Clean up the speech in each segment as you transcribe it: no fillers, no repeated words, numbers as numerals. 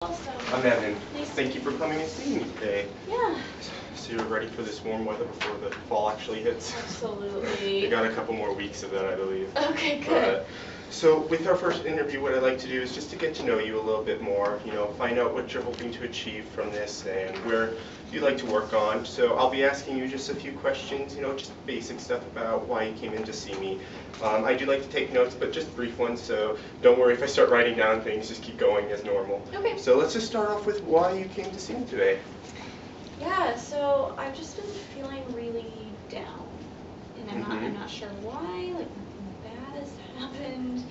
Also, I'm Evan. nice Thank you for coming and seeing me today. Yeah, So you're ready for this warm weather before the fall actually hits? absolutely. We got a couple more weeks of that, I believe. Okay, good. So with our first interview, what I'd like to do is just to get to know you a little bit more, find out what you're hoping to achieve from this and where you'd like to work on. So I'll be asking you just a few questions, just basic stuff about why you came in to see me. I do like to take notes, but just brief ones, so don't worry if I start writing down things, just keep going as normal. Okay. So let's just start off with why you came to see me today. Yeah, so I've just been feeling really down, and I'm not sure why. Like nothing bad has happened.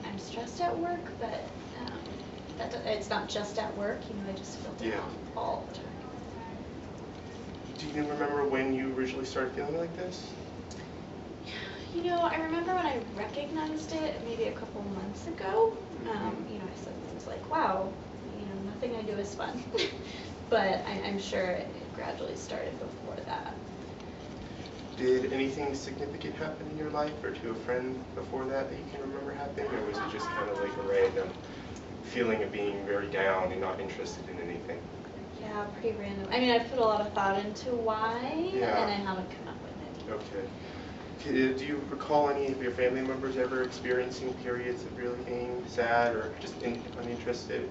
I'm stressed at work, but it's not just at work. I just feel down all the time. Do you remember when you originally started feeling like this? I remember when I recognized it maybe a couple months ago. I said things like, wow, nothing I do is fun. But I'm sure it gradually started before that. Did anything significant happen in your life or to a friend before that you can remember happening? Or was it just kind of like a random feeling of being very down and not interested in anything? Yeah, pretty random. I've put a lot of thought into why, and I haven't come up with it. Okay. Do you recall any of your family members ever experiencing periods of really being sad or just uninterested?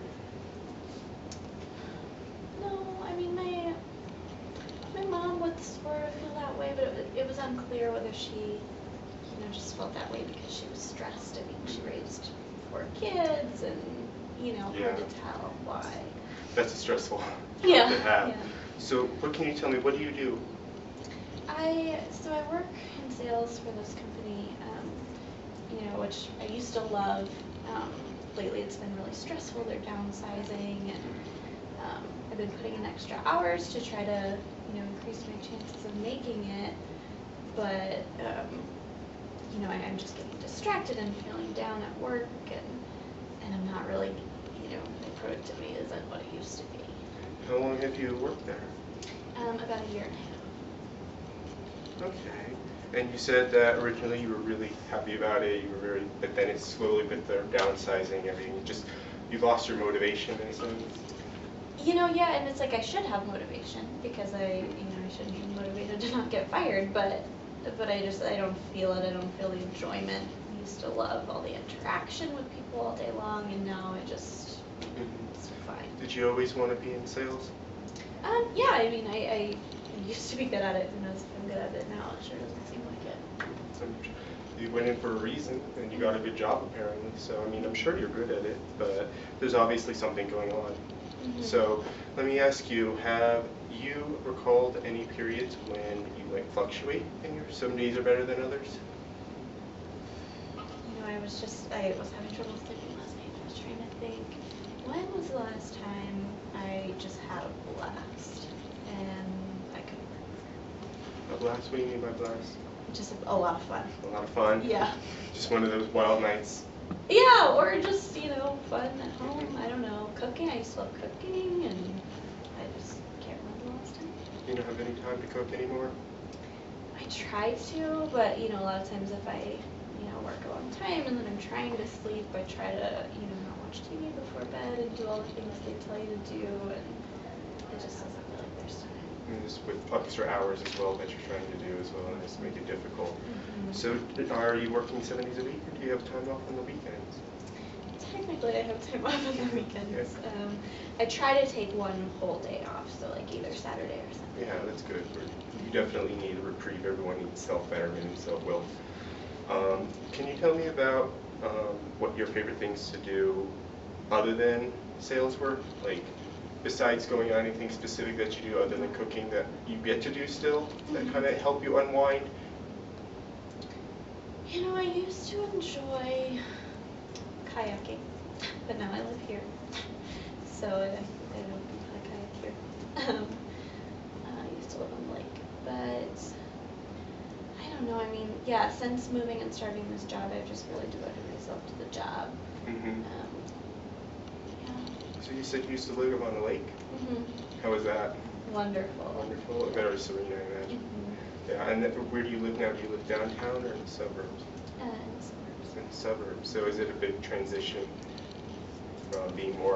No, my mom would sort of feel that way, but it was unclear whether she, just felt that way because she was stressed. She raised 4 kids, and hard to tell why. That's a stressful Yeah. to have. Yeah. So what can you tell me? What do you do? I work in sales for this company, which I used to love. Lately it's been really stressful. They're downsizing, and I've been putting in extra hours to try to, increase my chances of making it. But, I'm just getting distracted and feeling down at work, and I'm not really, my productivity isn't what it used to be. How long have you worked there? About a year and a half. Okay. And you said that originally you were really happy about it, but then it's slowly, but they're downsizing everything. You've lost your motivation in a sense? Yeah, and it's like I should have motivation because I should be motivated to not get fired, but I don't feel it. I don't feel the enjoyment. I used to love all the interaction with people all day long, and now it's fine. Did you always want to be in sales? Yeah, I used to be good at it. Who knows if I'm good at it now? It sure doesn't seem like it. You went in for a reason, and you got a good job apparently. So I'm sure you're good at it, but there's obviously something going on. So let me ask you: have you recalled any periods when you fluctuate and some days are better than others? I was having trouble sleeping last night. I was trying to think, when was the last time I just had a blast? And I couldn't remember. A blast? What do you mean by blast? Just a lot of fun. A lot of fun? Yeah. Just one of those wild nights? Yeah, or just, fun at home. I don't know. Cooking. I used to love cooking, and I just can't remember the last time. You don't have any time to cook anymore? I try to, but, a lot of times if I, work a long time and then I'm trying to sleep, I try to, not watch TV before bed and do all the things they tell you to do, and it just doesn't feel like there's time. And just with extra hours as well that you're trying to do as well, and just make it difficult. So are you working 7 days a week, or do you have time off on the weekends? Technically, I have time off on the weekends. I try to take one whole day off, so like either Saturday or Sunday. Yeah, that's good. You definitely need a reprieve. Everyone needs self-betterment and self-will. Can you tell me about what your favorite things to do other than sales work? Like, besides going on, anything specific that you do other than cooking that you get to do still that kind of help you unwind? I used to enjoy kayaking, but now I live here, so I don't kayak here. I used to live on the lake, but I don't know. Yeah, since moving and starting this job, I've just really devoted myself to the job. Yeah. So you said you used to live on the lake? How was that? Wonderful. Wonderful. Very serene, I imagine. Yeah, and where do you live now? Do you live downtown or in the suburbs? In the suburbs. In the suburbs. So is it a big transition being more